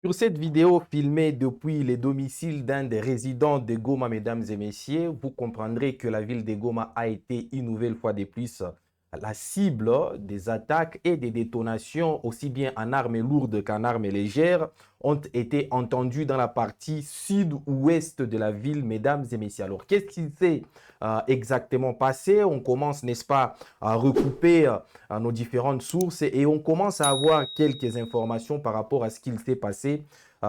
Sur cette vidéo filmée depuis les domiciles d'un des résidents de Goma, mesdames et messieurs, vous comprendrez que la ville de Goma a été une nouvelle fois de plus la cible des attaques et des détonations, aussi bien en armes lourdes qu'en armes légères, ont été entendues dans la partie sud-ouest de la ville, mesdames et messieurs. Alors, qu'est-ce qui s'est exactement passé? On commence, n'est-ce pas, à recouper nos différentes sources et on commence à avoir quelques informations par rapport à ce qu'il s'est passé,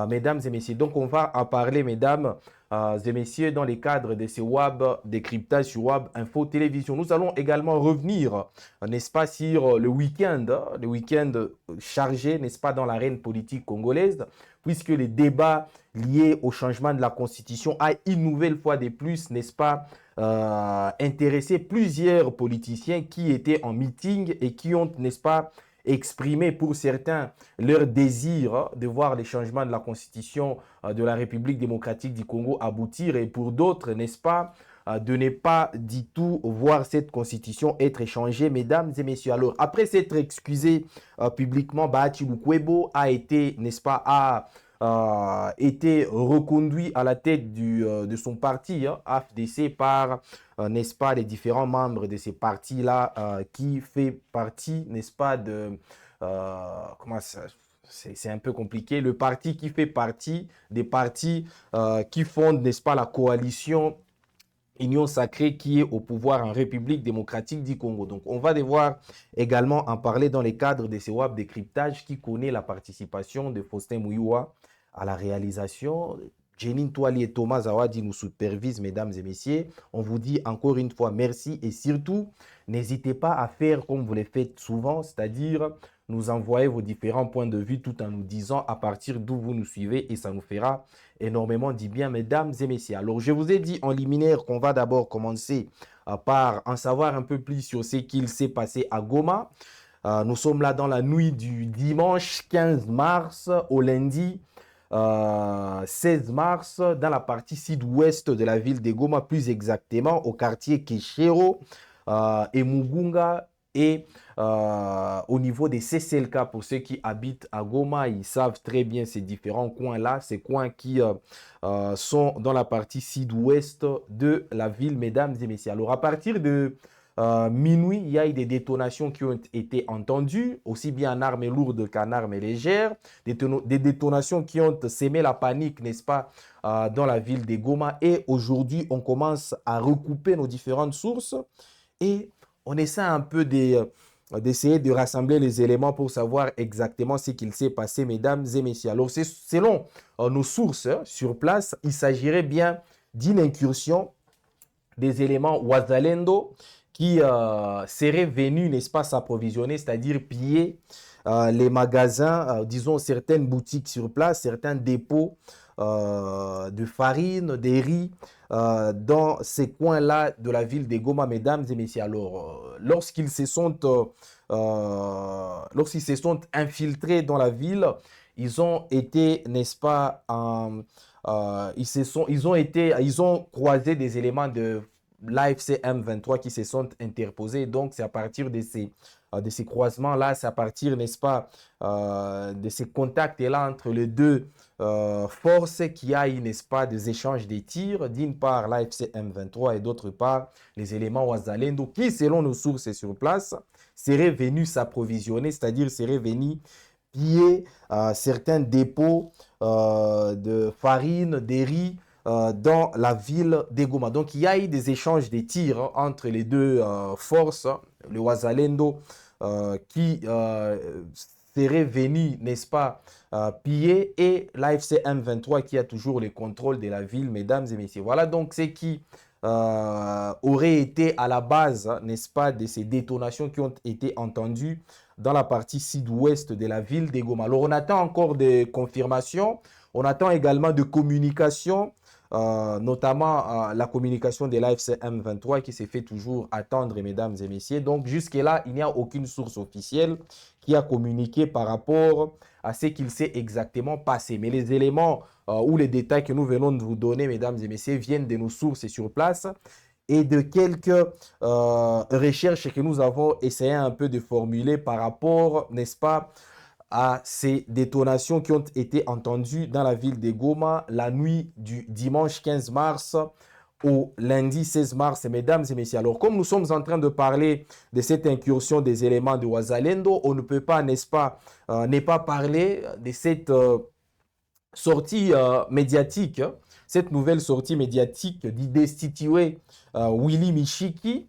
mesdames et messieurs. Donc, on va en parler, mesdames et messieurs, dans les cadres de ce WAB décryptage sur WAB Info Télévision. Nous allons également revenir, n'est-ce pas, sur le week-end chargé, n'est-ce pas, dans l'arène politique congolaise, puisque les débats liés au changement de la Constitution a une nouvelle fois de plus, n'est-ce pas, intéressé plusieurs politiciens qui étaient en meeting et qui ont, n'est-ce pas, exprimé pour certains leur désir de voir les changements de la Constitution de la République démocratique du Congo aboutir et pour d'autres, n'est-ce pas, de ne pas du tout voir cette constitution être échangée, mesdames et messieurs. Alors, après s'être excusé publiquement, Bahati Lukwebo a été, n'est-ce pas, été reconduit à la tête de son parti, AFDC, par, n'est-ce pas, les différents membres de ces partis-là qui fait partie, n'est-ce pas, de... comment ça... C'est un peu compliqué. Le parti qui fait partie des partis qui fondent, n'est-ce pas, la coalition Union sacrée qui est au pouvoir en République démocratique du Congo. Donc, on va devoir également en parler dans les cadres de ce WAP décryptage qui connaît la participation de Faustin Mouyoua à la réalisation. Jeanine Toali et Thomas Zawadi nous supervisent, mesdames et messieurs. On vous dit encore une fois merci et surtout, n'hésitez pas à faire comme vous le faites souvent, c'est-à-dire nous envoyer vos différents points de vue tout en nous disant à partir d'où vous nous suivez et ça nous fera énormément du bien, mesdames et messieurs. Alors, je vous ai dit en liminaire qu'on va d'abord commencer par en savoir un peu plus sur ce qu'il s'est passé à Goma. Nous sommes là dans la nuit du dimanche 15 mars au lundi 16 mars dans la partie sud-ouest de la ville de Goma, plus exactement au quartier Keshero et Mugunga et au niveau des CCLK. Pour ceux qui habitent à Goma, ils savent très bien ces différents coins-là, ces coins qui sont dans la partie sud-ouest de la ville, mesdames et messieurs. Alors, à partir de minuit, il y a eu des détonations qui ont été entendues, aussi bien en armes lourdes qu'en armes légères, des détonations qui ont sémé la panique, n'est-ce pas, dans la ville de Goma. Et aujourd'hui, on commence à recouper nos différentes sources et on essaie un peu d'essayer de rassembler les éléments pour savoir exactement ce qu'il s'est passé, mesdames et messieurs. Alors, selon nos sources sur place, il s'agirait bien d'une incursion des éléments Ouazalendo qui seraient venus, n'est-ce pas, s'approvisionner, c'est-à-dire piller les magasins, disons certaines boutiques sur place, certains dépôts de farine, des riz, dans ces coins-là de la ville de Goma, mesdames et messieurs. Alors, lorsqu'ils se sont infiltrés dans la ville, ils ont été, n'est-ce pas, ils ont croisé des éléments de l'AFC M23 qui se sont interposés. Donc, c'est à partir de ces croisements-là, c'est à partir, n'est-ce pas, de ces contacts-là entre les deux forces qu'il y a eu, n'est-ce pas, des échanges de tirs, d'une part l'AFC M23 et d'autre part les éléments Ouazalendo qui, selon nos sources sur place, seraient venus s'approvisionner, c'est-à-dire seraient venus piller certains dépôts de farine, des riz, dans la ville de Goma. Donc, il y a eu des échanges de tirs entre les deux forces, le Ouazalendo qui serait venu, n'est-ce pas, piller et l'AFC M23 qui a toujours le contrôle de la ville, mesdames et messieurs. Voilà donc ce qui aurait été à la base, n'est-ce pas, de ces détonations qui ont été entendues dans la partie sud-ouest de la ville de Goma. Alors, on attend encore des confirmations, on attend également de communication, notamment la communication de l'AFC M23 qui s'est fait toujours attendre, mesdames et messieurs. Donc, jusque-là, il n'y a aucune source officielle qui a communiqué par rapport à ce qu'il s'est exactement passé. Mais les éléments ou les détails que nous venons de vous donner, mesdames et messieurs, viennent de nos sources sur place et de quelques recherches que nous avons essayé un peu de formuler par rapport, n'est-ce pas, à ces détonations qui ont été entendues dans la ville de Goma la nuit du dimanche 15 mars au lundi 16 mars, mesdames et messieurs. Alors, comme nous sommes en train de parler de cette incursion des éléments de Wazalendo, on ne peut pas, n'est-ce pas, ne pas parler de cette sortie médiatique, cette nouvelle sortie médiatique du destitué Willy Michiki,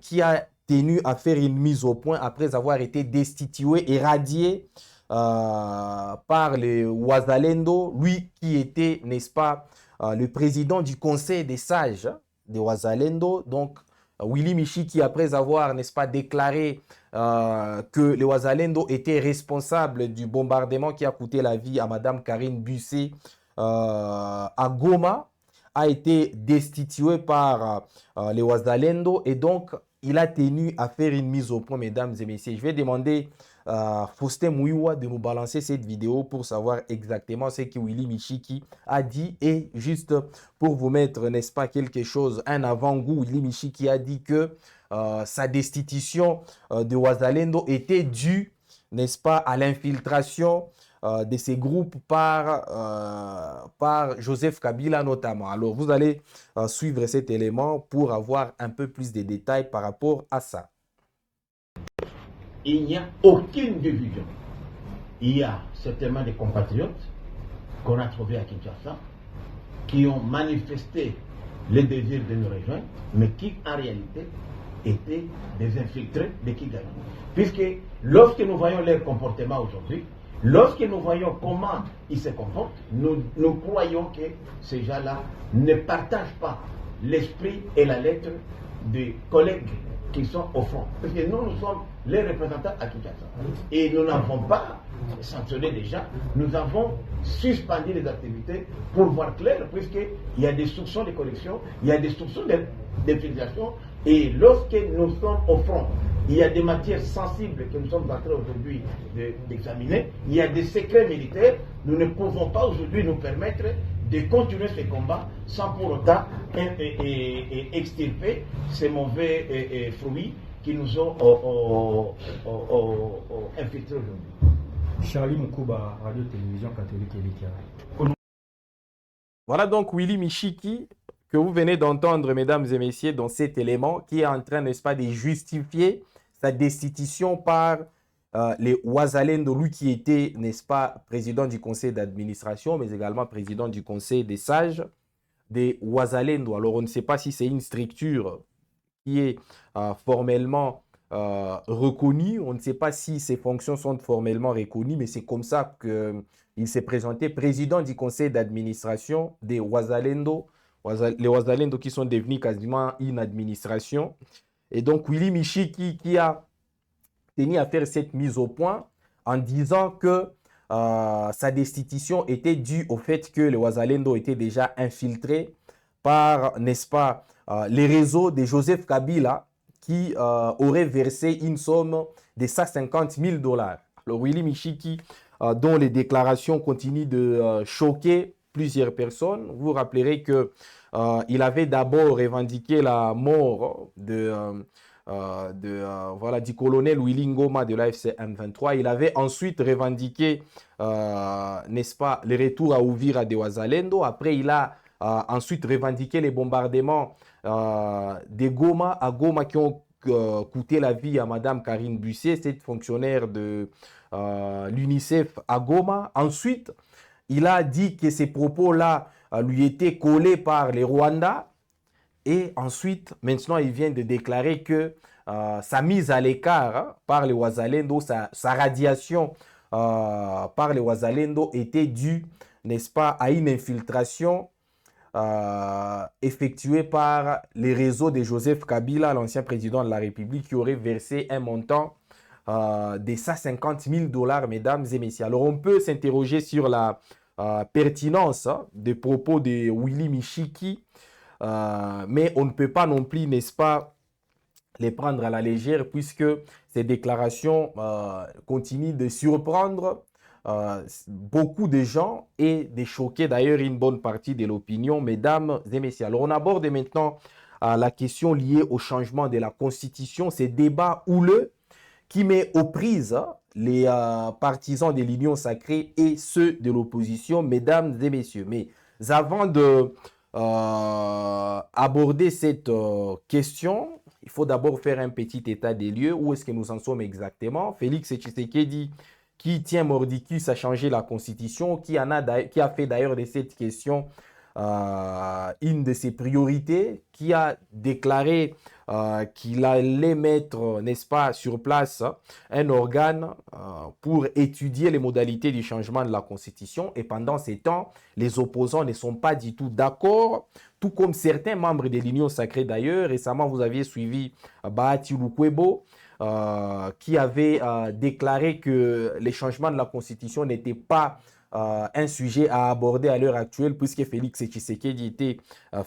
qui a tenu à faire une mise au point après avoir été destitué et radié par le Wazalendo, lui qui était, n'est-ce pas, le président du conseil des sages de Wazalendo. Donc, Willy Michiki, après avoir, n'est-ce pas, déclaré que le Wazalendo était responsable du bombardement qui a coûté la vie à Madame Karine Bussé à Goma, a été destitué par les Wazalendo et donc il a tenu à faire une mise au point, mesdames et messieurs. Je vais demander à Faustin Mouiwa de nous balancer cette vidéo pour savoir exactement ce que Willy Michiki a dit. Et juste pour vous mettre, n'est-ce pas, quelque chose, un avant-goût, Willy Michiki a dit que sa destitution de Wazalendo était due, n'est-ce pas, à l'infiltration de ces groupes par Joseph Kabila notamment. Alors, vous allez suivre cet élément pour avoir un peu plus de détails par rapport à ça. Il n'y a aucune division. Il y a certainement des compatriotes qu'on a trouvés à Kinshasa qui ont manifesté le désir de nous rejoindre, mais qui en réalité étaient des infiltrés de Kigali. Puisque lorsque nous voyons leur comportement aujourd'hui, lorsque nous voyons comment ils se comportent, nous croyons que ces gens-là ne partagent pas l'esprit et la lettre des collègues qui sont au front. Parce que nous sommes les représentants à Kinshasa. Et nous n'avons pas sanctionné les gens, nous avons suspendu les activités pour voir clair, puisqu'il y a des soupçons de correction, il y a des soupçons d'infiltration. Et lorsque nous sommes au front, il y a des matières sensibles que nous sommes en train aujourd'hui d'examiner, il y a des secrets militaires, nous ne pouvons pas aujourd'hui nous permettre de continuer ce combat sans pour autant extirper ces mauvais fruits qui nous ont infiltrés aujourd'hui. Charlie Moukuba, Radio-Télévision Catholique Elika. Voilà donc Willy Michiki que vous venez d'entendre, mesdames et messieurs, dans cet élément qui est en train, n'est-ce pas, de justifier sa destitution par les Wazalendo, lui qui était, n'est-ce pas, président du conseil d'administration, mais également président du conseil des sages des Wazalendo. Alors, on ne sait pas si c'est une structure qui est formellement reconnue, on ne sait pas si ses fonctions sont formellement reconnues, mais c'est comme ça qu'il s'est présenté président du conseil d'administration des Wazalendo, les Wazalendo qui sont devenus quasiment une administration. Et donc, Willy Michiki qui a tenu à faire cette mise au point en disant que sa destitution était due au fait que les Wazalendo étaient déjà infiltrés par, n'est-ce pas, les réseaux de Joseph Kabila qui aurait versé une somme de 150 000 $. Alors, Willy Michiki, dont les déclarations continuent de choquer plusieurs personnes, vous vous rappellerez que il avait d'abord revendiqué la mort du colonel Willy Ngoma de l'AFC M23. Il avait ensuite revendiqué, n'est-ce pas, le retour à Uvira de Wazalendo. Après, il a ensuite revendiqué les bombardements de Goma à Goma qui ont coûté la vie à Madame Karine Bussé, cette fonctionnaire de l'UNICEF à Goma. Ensuite, il a dit que ces propos-là lui étaient collés par les Rwandais. Et ensuite, maintenant, il vient de déclarer que sa mise à l'écart par les Wazalendo, sa radiation par les Wazalendo était due, n'est-ce pas, à une infiltration effectuée par les réseaux de Joseph Kabila, l'ancien président de la République, qui aurait versé un montant de 150 000 $, mesdames et messieurs. Alors, on peut s'interroger sur la pertinence des propos de Willy Michiki, mais on ne peut pas non plus, n'est-ce pas, les prendre à la légère puisque ces déclarations continuent de surprendre beaucoup de gens et de choquer d'ailleurs une bonne partie de l'opinion, mesdames et messieurs. Alors on aborde maintenant la question liée au changement de la Constitution, ces débats houleux qui met aux prises les partisans de l'Union sacrée et ceux de l'opposition, mesdames et messieurs. Mais avant de aborder cette question, il faut d'abord faire un petit état des lieux. Où est-ce que nous en sommes exactement? Félix Tshisekedi, qui tient mordicus à changer la constitution, qui a fait d'ailleurs de cette question une de ses priorités, qui a déclaré qu'il allait mettre, n'est-ce pas, sur place un organe pour étudier les modalités du changement de la constitution. Et pendant ces temps, les opposants ne sont pas du tout d'accord, tout comme certains membres de l'Union sacrée d'ailleurs. Récemment, vous aviez suivi Bahati Lukwebo, qui avait déclaré que les changements de la constitution n'étaient pas un sujet à aborder à l'heure actuelle, puisque Félix Tshisekedi était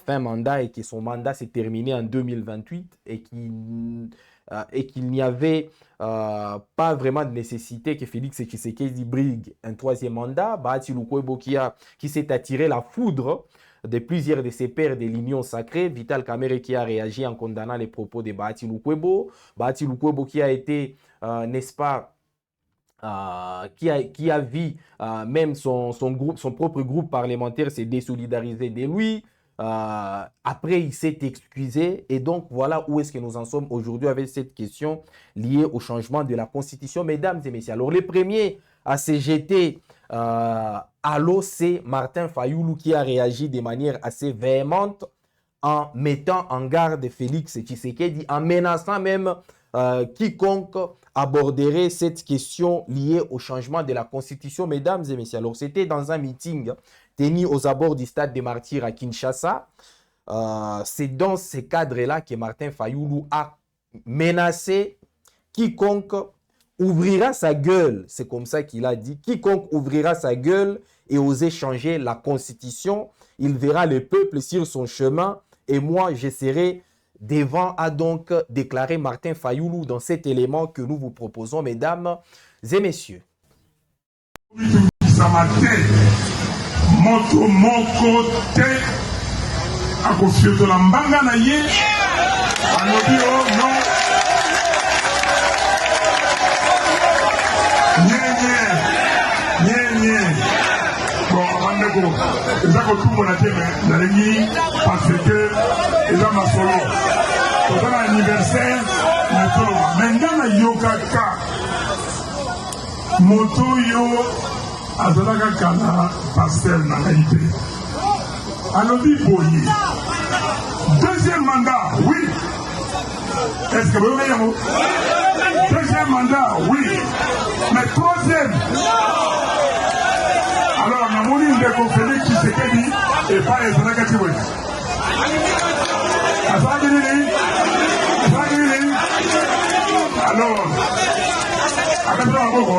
fin mandat et que son mandat s'est terminé en 2028 et qu'il n'y avait pas vraiment de nécessité que Félix Tshisekedi brigue un troisième mandat. Bahati Lukwebo qui s'est attiré la foudre de plusieurs de ses pairs de l'Union sacrée. Vital Kamerhe qui a réagi en condamnant les propos de Bahati Lukwebo. Bahati Lukwebo qui a été, n'est-ce pas, qui a vu même son propre groupe parlementaire se désolidariser de lui. Après, il s'est excusé. Et donc, voilà où est-ce que nous en sommes aujourd'hui avec cette question liée au changement de la Constitution, mesdames et messieurs. Alors, les premiers à se jeter à l'eau, c'est Martin Fayulu qui a réagi de manière assez véhémente en mettant en garde Félix Tshisekedi, en menaçant même quiconque aborderait cette question liée au changement de la Constitution, mesdames et messieurs. Alors, c'était dans un meeting tenu aux abords du stade des Martyrs à Kinshasa. C'est dans ce cadre-là que Martin Fayulu a menacé quiconque ouvrira sa gueule. C'est comme ça qu'il a dit. Quiconque ouvrira sa gueule et oser changer la Constitution, il verra le peuple sur son chemin et moi, je serai devant, a donc déclaré Martin Fayulu dans cet élément que nous vous proposons, mesdames et messieurs. eza kotumbola te nalingi parce que eza masolo toza na anniversaire na toloba me nga nayokaka moto oyo azalaka kala pasteur na ngai te alobi boye deuxième mandat oui est-ce que boyoka yango deuxième mandat oui mais troisième alors namoni ndeko Félix Tshisekedi epai ezalaka ti boye azalaki nini alors akapesa maboko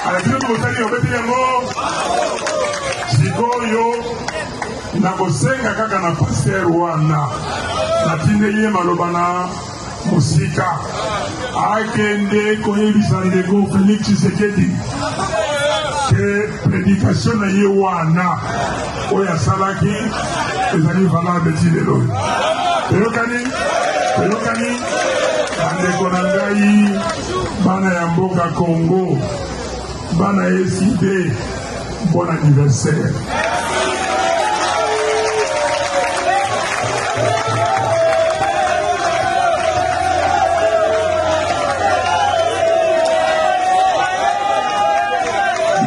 alakino tokosali obeti yango sikoyo nakosenga kaka na paster wana natinde ye maloba na mosika akende koyebisa ndeko Félix Tshisekedi que prédication na ye wana oyo asalaki ezali valable ti lelo toyokani bandeko na ngai bana ya mboka Congo bana eside bon anniversaire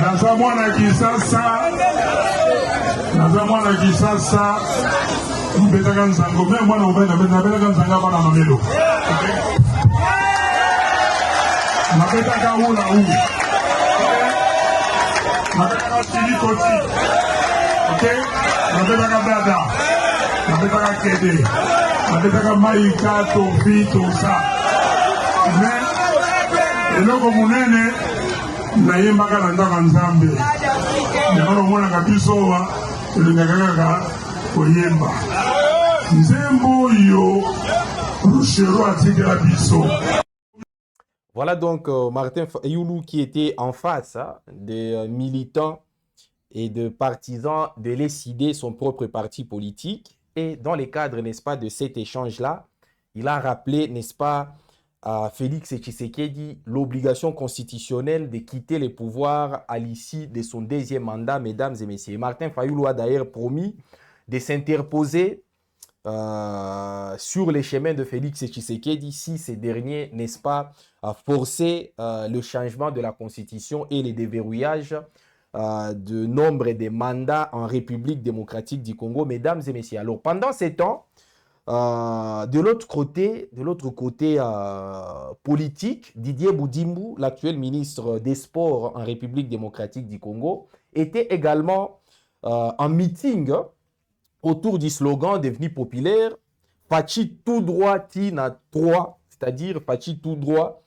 naza mwana Kisasa mbetaka nzango me mwana mobali nabetaka nzanga bana mamelo nabetaka hula nabetaka tilikoti nabetaka dada nabetaka kede nabetaka maika tofi tosa me eloko munene nayembaka na ndako nzambe yango omonaka biso elingaka kaka koyemba nzembo oyo rushero atikela biso. Voilà donc Martin Fayulu qui était en face des militants et de partisans de décider son propre parti politique. Et dans le cadre, n'est-ce pas, de cet échange-là, il a rappelé, n'est-ce pas, à Félix Tshisekedi l'obligation constitutionnelle de quitter les pouvoirs à l'issue de son deuxième mandat, mesdames et messieurs. Martin Fayulu a d'ailleurs promis de s'interposer sur les chemins de Félix Tshisekedi si ces derniers, n'est-ce pas, forcer le changement de la constitution et le déverrouillage de nombre de mandats en République démocratique du Congo, mesdames et messieurs. Alors, pendant ces temps, de l'autre côté politique, Didier Boudimbu, l'actuel ministre des Sports en République démocratique du Congo, était également en meeting autour du slogan devenu populaire « Fachi tout droit Tina 3 », c'est-à-dire Fachi tout droit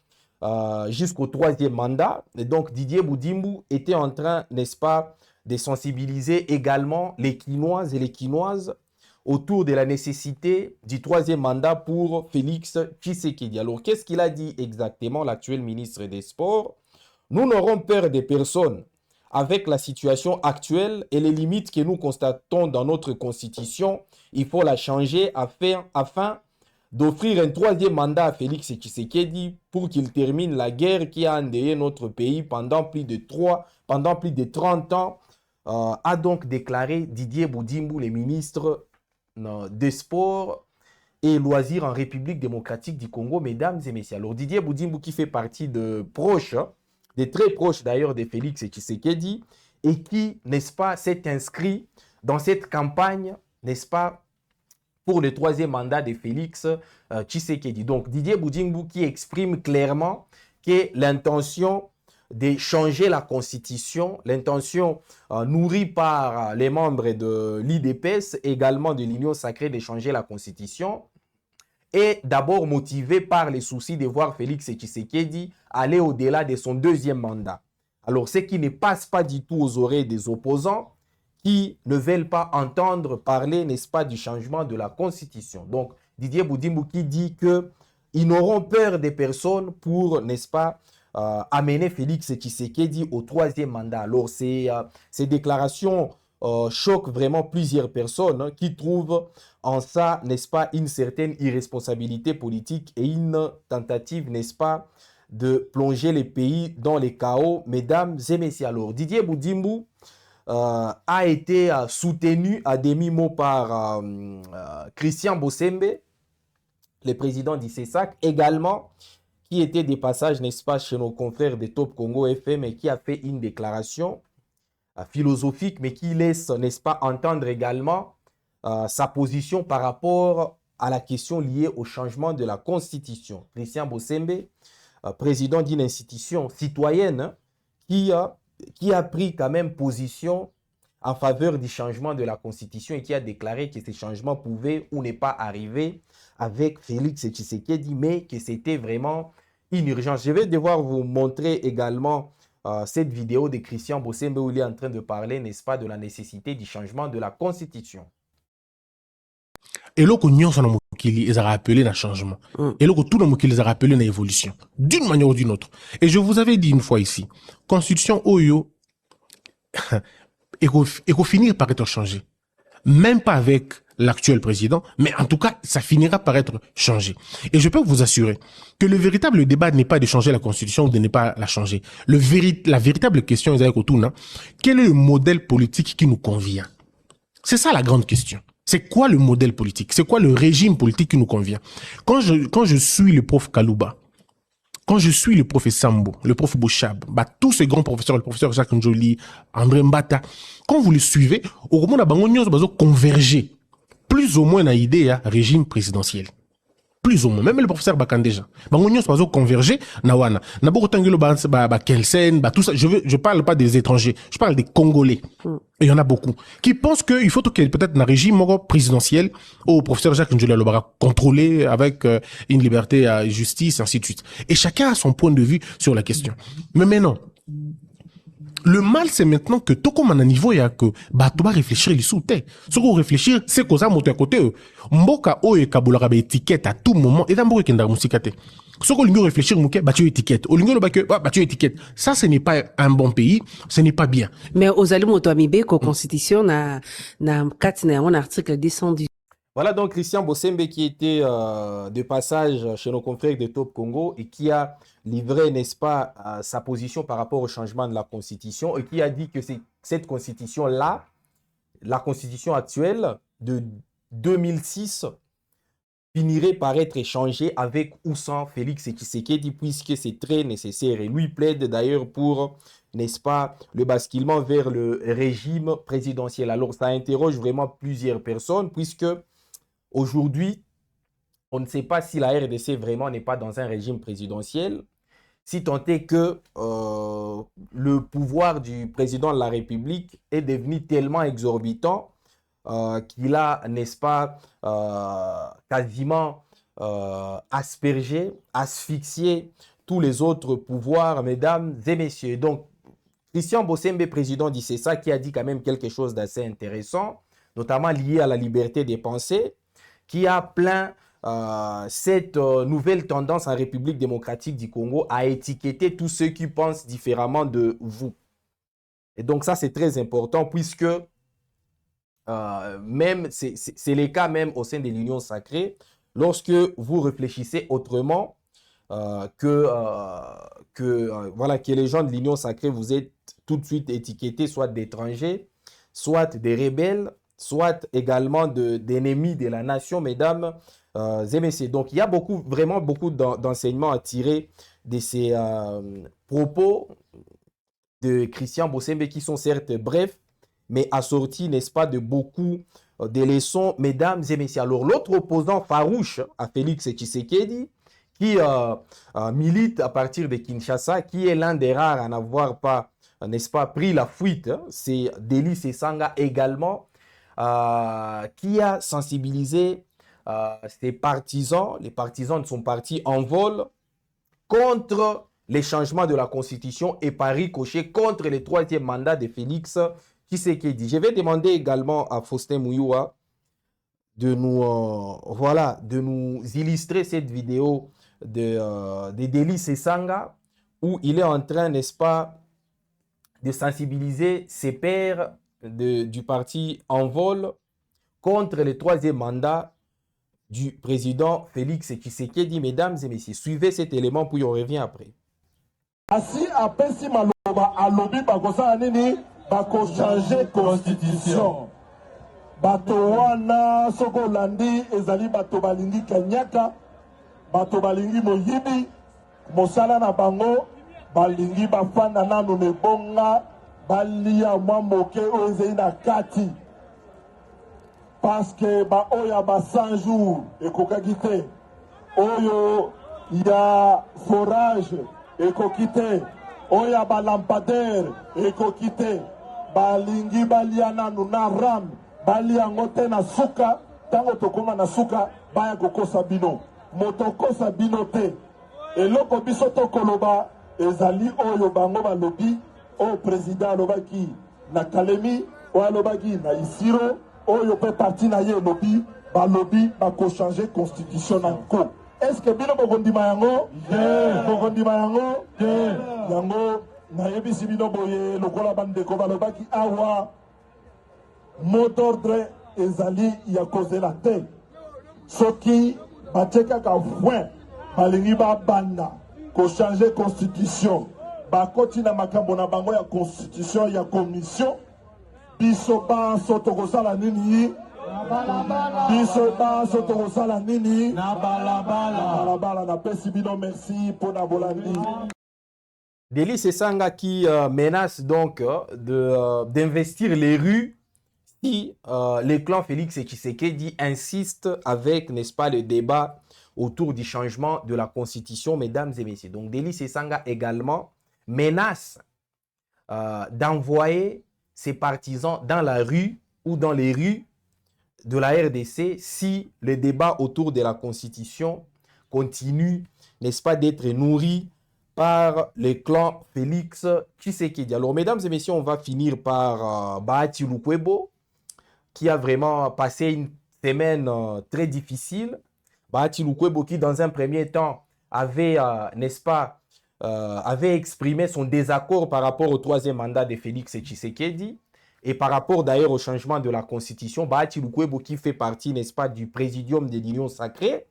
jusqu'au troisième mandat. Et donc Didier Boudimbu était en train, n'est-ce pas, de sensibiliser également les Quinoises et les Quinoises autour de la nécessité du troisième mandat pour Félix Tshisekedi. Alors, qu'est-ce qu'il a dit exactement, l'actuel ministre des Sports? Nous n'aurons peur des personnes. Avec la situation actuelle et les limites que nous constatons dans notre constitution, il faut la changer afin d'offrir un troisième mandat à Félix Tshisekedi pour qu'il termine la guerre qui a endeuillé notre pays pendant plus de 30 ans, a donc déclaré Didier Boudimbu, le ministre des Sports et Loisirs en République démocratique du Congo, mesdames et messieurs. Alors Didier Boudimbu qui fait partie de proches, des très proches d'ailleurs de Félix Tshisekedi et qui, n'est-ce pas, s'est inscrit dans cette campagne, n'est-ce pas, pour le troisième mandat de Félix Tshisekedi. Donc Didier Boudimbu qui exprime clairement que l'intention de changer la constitution, l'intention nourrie par les membres de l'IDPS, également de l'Union sacrée de changer la constitution, est d'abord motivée par les soucis de voir Félix Tshisekedi aller au-delà de son deuxième mandat. Alors, ce qui ne passe pas du tout aux oreilles des opposants qui ne veulent pas entendre parler, n'est-ce pas, du changement de la constitution. Donc, Didier Boudimbu qui dit qu'ils n'auront peur des personnes pour, n'est-ce pas, amener Félix Tshisekedi au troisième mandat. Alors, ces déclarations choquent vraiment plusieurs personnes qui trouvent en ça, n'est-ce pas, une certaine irresponsabilité politique et une tentative, n'est-ce pas, de plonger les pays dans les chaos, mesdames et messieurs. Alors, Didier Boudimbu a été soutenu à demi-mot par Christian Bosembe, le président d'ICESAC, également, qui était des passages, n'est-ce pas, chez nos confrères de Top Congo FM et qui a fait une déclaration philosophique, mais qui laisse, n'est-ce pas, entendre également sa position par rapport à la question liée au changement de la Constitution. Christian Bosembe, président d'une institution citoyenne qui a pris quand même position en faveur du changement de la Constitution et qui a déclaré que ces changements pouvaient ou ne pas arriver avec Félix Tshisekedi, mais que c'était vraiment une urgence. Je vais devoir vous montrer également cette vidéo de Christian Bosembe où il est en train de parler, n'est-ce pas, de la nécessité du changement de la Constitution. Et là, ils ont rappelé le changement. Et là, tout le monde les a rappelé l'évolution. D'une manière ou d'une autre. Et je vous avais dit une fois ici, Constitution Oyo, il faut finir par être changé. Même pas avec l'actuel président, mais en tout cas, ça finira par être changé. Et je peux vous assurer que le véritable débat n'est pas de changer la Constitution ou de ne pas la changer. La véritable question est quel est le modèle politique qui nous convient? C'est ça la grande question. C'est quoi le modèle politique? C'est quoi le régime politique qui nous convient? Quand je suis le prof Kalouba, quand je suis le prof Sambo, le prof Bouchab, tous ces grands professeurs, le professeur Jacques Njoli, André Mbata, quand vous les suivez, au moment où converger plus ou moins dans l'idée régime présidentiel. Plus ou moins. Même le professeur Bakandeja. Bangonyo se converger na wana. Na beaucoup tangelo Kelsen, tout ça. Je parle pas des étrangers. Je parle des Congolais. Et il y en a beaucoup. Qui pensent qu'il faut qu'il y ait peut-être un régime présidentiel au professeur Jacques Njula Lobara contrôlé avec une liberté à justice, ainsi de suite. Et chacun a son point de vue sur la question. Mais maintenant, le mal, c'est maintenant que tout comme à un niveau, il y a que, tu vas réfléchir les sous-têtes. Ce qu'on réfléchir, c'est qu'on a monté à côté. Mboka o et kabula étiquette à tout moment. Et d'abord, il y a une musikate. Ce qu'on veut réfléchir, tu étiquette. Au lieu de tu étiquette. Ça, ce n'est pas un bon pays. Ce n'est pas bien. Mais aux allumes, au Constitution, na, un article 218. Voilà donc Christian Bossembe qui était de passage chez nos confrères de Top Congo et qui a livré, n'est-ce pas, sa position par rapport au changement de la Constitution et qui a dit que cette Constitution-là, la Constitution actuelle de 2006, finirait par être échangée avec ou sans Félix Tshisekedi puisque c'est très nécessaire. Et lui plaide d'ailleurs pour, n'est-ce pas, le basculement vers le régime présidentiel. Alors ça interroge vraiment plusieurs personnes puisque aujourd'hui, on ne sait pas si la RDC vraiment n'est pas dans un régime présidentiel, si tant est que le pouvoir du président de la République est devenu tellement exorbitant qu'il a, n'est-ce pas, quasiment aspergé, asphyxié tous les autres pouvoirs, mesdames et messieurs. Donc, Christian Bossembe, président d'ICESA, qui a dit quand même quelque chose d'assez intéressant, notamment lié à la liberté des pensées, qui a plaint cette nouvelle tendance en République démocratique du Congo à étiqueter tous ceux qui pensent différemment de vous. Et donc ça, c'est très important puisque même c'est le cas même au sein de l'Union sacrée, lorsque vous réfléchissez autrement voilà, que les gens de l'Union sacrée, vous êtes tout de suite étiquetés soit d'étrangers, soit des rebelles, soit également d'ennemis de la nation, mesdames et messieurs. Donc, il y a vraiment beaucoup d'enseignements à tirer de ces propos de Christian Bossembe qui sont certes brefs, mais assortis, n'est-ce pas, de beaucoup de leçons, mesdames et messieurs. Alors, l'autre opposant farouche à Félix Tshisekedi, qui milite à partir de Kinshasa, qui est l'un des rares à n'avoir pas, n'est-ce pas, pris la fuite, hein, c'est Deli Sesanga également, qui a sensibilisé ses partisans, les partisans de son parti en vol, contre les changements de la Constitution et par ricochet contre le troisième mandat de Félix Tshisekedi. Je vais demander également à Faustin Mouyoua de nous illustrer cette vidéo de Deli Sesanga où il est en train, n'est-ce pas, de sensibiliser ses pairs du parti en vol contre le troisième mandat du président Félix Tshisekedi. Mesdames et messieurs, suivez cet élément puis on revient après. Asi apesi maloba alobi bakosala nini bakochange constitution bato wana soko olandi ezali bato balingi kanyaka bato balingi moyibi mosala na bango balingi bafanda nanu mebonga balia mwa moke oyo ezali na kati parce que baoyo ba 100 jours ekokaki te oyo ya forage ekoki te oyo ba lampadaire ekoki te balingi balia nanu na ram balia yango te na suka ntango tokóma na suka baya kokosa bino moto kosa bino te eloko biso tokoloba ezali oyo bango balobi oyo président alobaki na Kalemi oyo alobaki na Isiro oyo pe parti na ye elobi balobi bakochange constitution na nko. Est-ce que bino bokondima yango? Bokondima yango? Yango nayebisi bino boye lokola bandeko balobaki awa mot d'ordre ezali ya kozela te soki batie kaka point balingi babanda kochange constitution bakoti na makambo na bango ya constitution ya commission biso baso tokosala nini biso baso tokosala nini na balabala napesi bino merci mpona bolandi. Deli Sesanga qui menace donc d'investir les rues si le clan Félix Tshisekedi insiste avec, n'est-ce pas, le débat autour du changement de la Constitution, mesdames et messieurs. Donc Deli Sesanga également menace d'envoyer ses partisans dans la rue ou dans les rues de la RDC si le débat autour de la Constitution continue, n'est-ce pas, d'être nourri par le clan Félix Tshisekedi. Alors, mesdames et messieurs, on va finir par Bahati Lukwebo, qui a vraiment passé une semaine très difficile. Bahati Lukwebo qui, dans un premier temps, avait, n'est-ce pas, avait exprimé son désaccord par rapport au troisième mandat de Félix Tshisekedi. Et par rapport d'ailleurs au changement de la constitution, Bahati Lukwebo, qui fait partie, n'est-ce pas, du présidium de l'Union sacrée,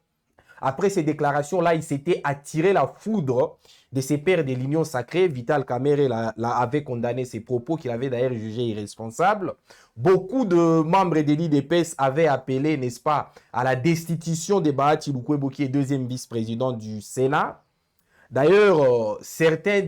après ces déclarations-là, il s'était attiré la foudre de ses pairs de l'Union sacrée. Vital Kamerhe avait condamné ses propos, qu'il avait d'ailleurs jugé irresponsables. Beaucoup de membres de l'IDPS avaient appelé, n'est-ce pas, à la destitution de Bahati Lukwebo, qui est deuxième vice-président du Sénat. D'ailleurs, certains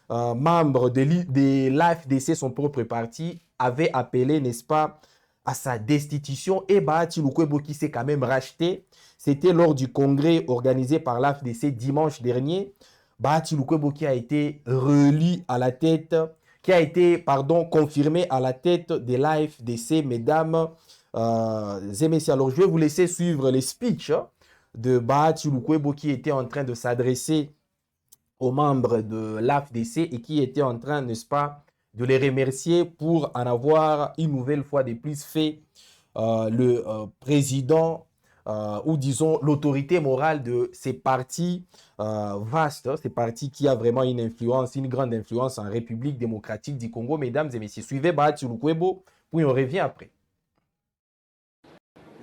membres de l'AFDC, son propre parti, avaient appelé, n'est-ce pas, à sa destitution, et Bahati Lukwebo qui s'est quand même racheté. C'était lors du congrès organisé par l'AFDC dimanche dernier. Bahati Lukwebo qui a été relis à la tête, qui a été, confirmé à la tête de l'AFDC, mesdames et messieurs. Alors, je vais vous laisser suivre les speeches de Bahati Lukwebo qui était en train de s'adresser aux membres de l'AFDC et qui était en train, n'est-ce pas, de les remercier pour en avoir une nouvelle fois de plus fait le président ou disons l'autorité morale de ces partis vastes, ces partis qui a vraiment une influence, une grande influence en République démocratique du Congo. Mesdames et messieurs, suivez Bahati Lukwebo, puis on revient après.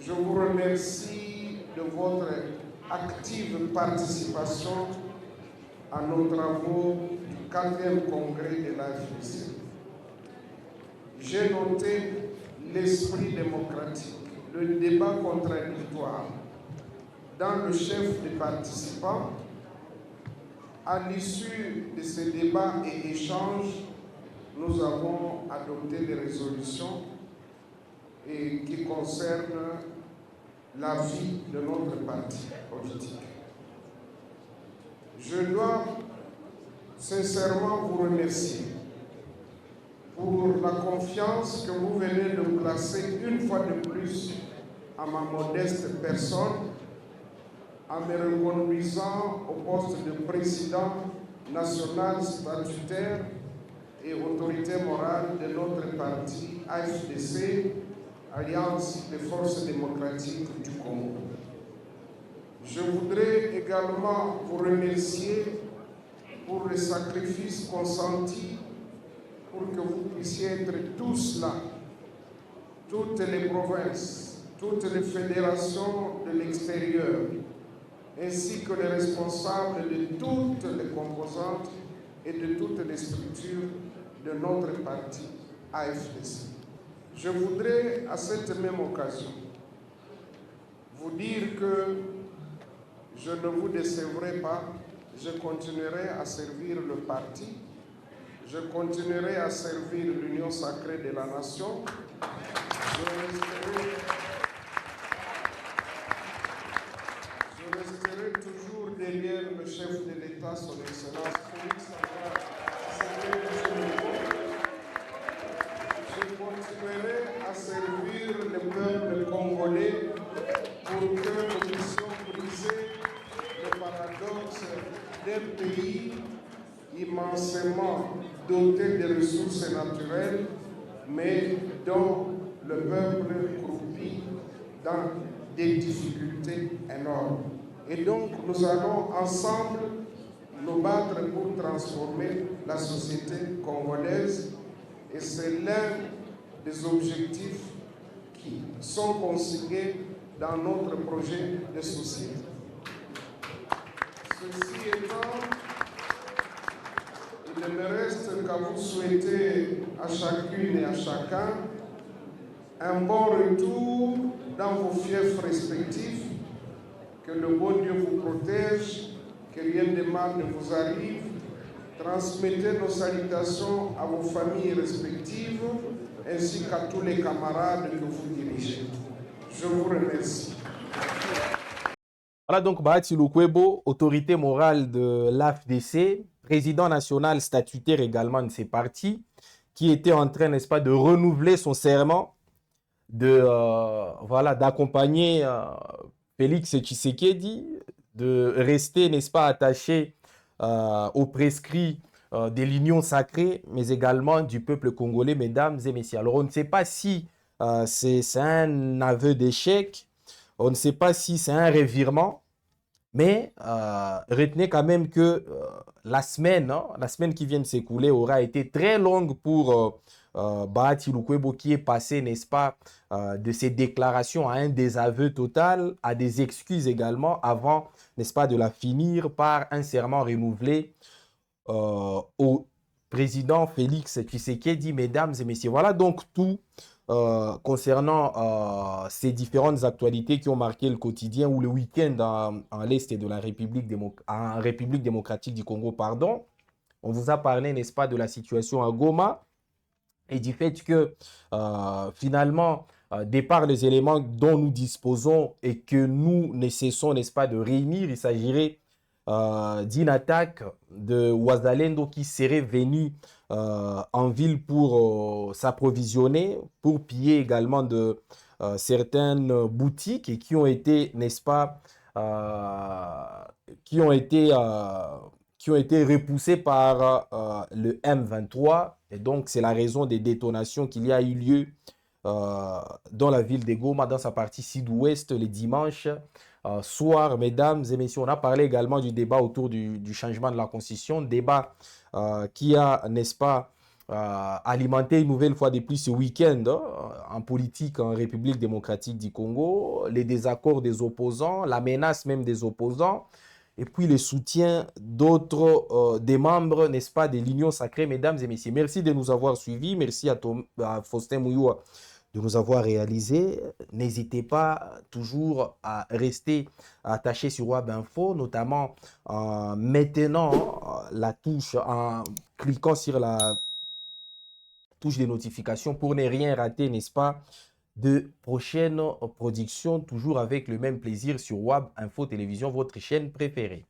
Je vous remercie de votre active participation à nos travaux du 4e congrès de l'AFDC. J'ai noté l'esprit démocratique, le débat contradictoire dans le chef des participants. À l'issue de ces débats et échanges, nous avons adopté des résolutions qui concernent la vie de notre parti politique. Je dois sincèrement vous remercier pour la confiance que vous venez de placer une fois de plus à ma modeste personne en me reconduisant au poste de président national statutaire et autorité morale de notre parti AFDC, Alliance des forces démocratiques du Congo. Je voudrais également vous remercier pour le sacrifice consenti pour que vous puissiez être tous là, toutes les provinces, toutes les fédérations de l'extérieur, ainsi que les responsables de toutes les composantes et de toutes les structures de notre parti AFDC. Je voudrais à cette même occasion vous dire que je ne vous décevrai pas, je continuerai à servir le parti, je continuerai à servir l'Union sacrée de la nation, je resterai toujours derrière le chef de l'État, son Excellence Félix Antoine Tshisekedi. Je continuerai à servir le peuple congolais pour que nous puissions briser le paradoxe d'un pays immensément doté de ressources naturelles, mais dont le peuple croupit dans des difficultés énormes. Et donc nous allons ensemble nous battre pour transformer la société congolaise, et c'est l'un des objectifs qui sont consignés dans notre projet de société. Ceci étant, il ne me reste qu'à vous souhaiter à chacune et à chacun un bon retour dans vos fiefs respectifs, que le bon Dieu vous protège, que rien de mal ne vous arrive. Transmettez nos salutations à vos familles respectives ainsi qu'à tous les camarades que vous dirigez. Je vous remercie. Voilà donc Bahati Lukwebo, autorité morale de l'AFDC, président national statutaire également de ces partis, qui était en train, n'est-ce pas, de renouveler son serment, d'accompagner Félix Tshisekedi, de rester, n'est-ce pas, attaché aux prescrits de l'Union sacrée, mais également du peuple congolais, mesdames et messieurs. Alors, on ne sait pas si c'est un aveu d'échec, on ne sait pas si c'est un revirement, mais retenez quand même que la semaine qui vient de s'écouler aura été très longue pour Bahati Lukwebo qui est passé, n'est-ce pas, de ses déclarations à un désaveu total, à des excuses également, avant, n'est-ce pas, de la finir par un serment renouvelé au président Félix Tshisekedi. Mesdames et messieurs, voilà donc tout concernant ces différentes actualités qui ont marqué le quotidien ou le week-end en l'Est de la République démocratique du Congo, pardon. On vous a parlé, n'est-ce pas, de la situation à Goma et du fait que finalement, de par les éléments dont nous disposons et que nous ne cessons, n'est-ce pas, de réunir, il s'agirait d'une attaque de Ouazalendo qui serait venu en ville pour s'approvisionner, pour piller également de certaines boutiques et qui ont été, n'est-ce pas, qui ont été repoussées par le M23. Et donc, c'est la raison des détonations qu'il y a eu lieu dans la ville de Goma, dans sa partie sud-ouest, les dimanches soir. Mesdames et messieurs, on a parlé également du débat autour du changement de la Constitution, débat qui a, n'est-ce pas, alimenté une nouvelle fois de plus ce week-end en politique en République démocratique du Congo, les désaccords des opposants, la menace même des opposants, et puis le soutien d'autres des membres, n'est-ce pas, de l'Union sacrée. Mesdames et messieurs, merci de nous avoir suivis, merci à Faustin Mouyoua de nous avoir réalisé. N'hésitez pas toujours à rester attaché sur Web Info, notamment en maintenant la touche, en cliquant sur la touche des notifications pour ne rien rater, n'est-ce pas, de prochaines productions, toujours avec le même plaisir sur Web Info Télévision, votre chaîne préférée.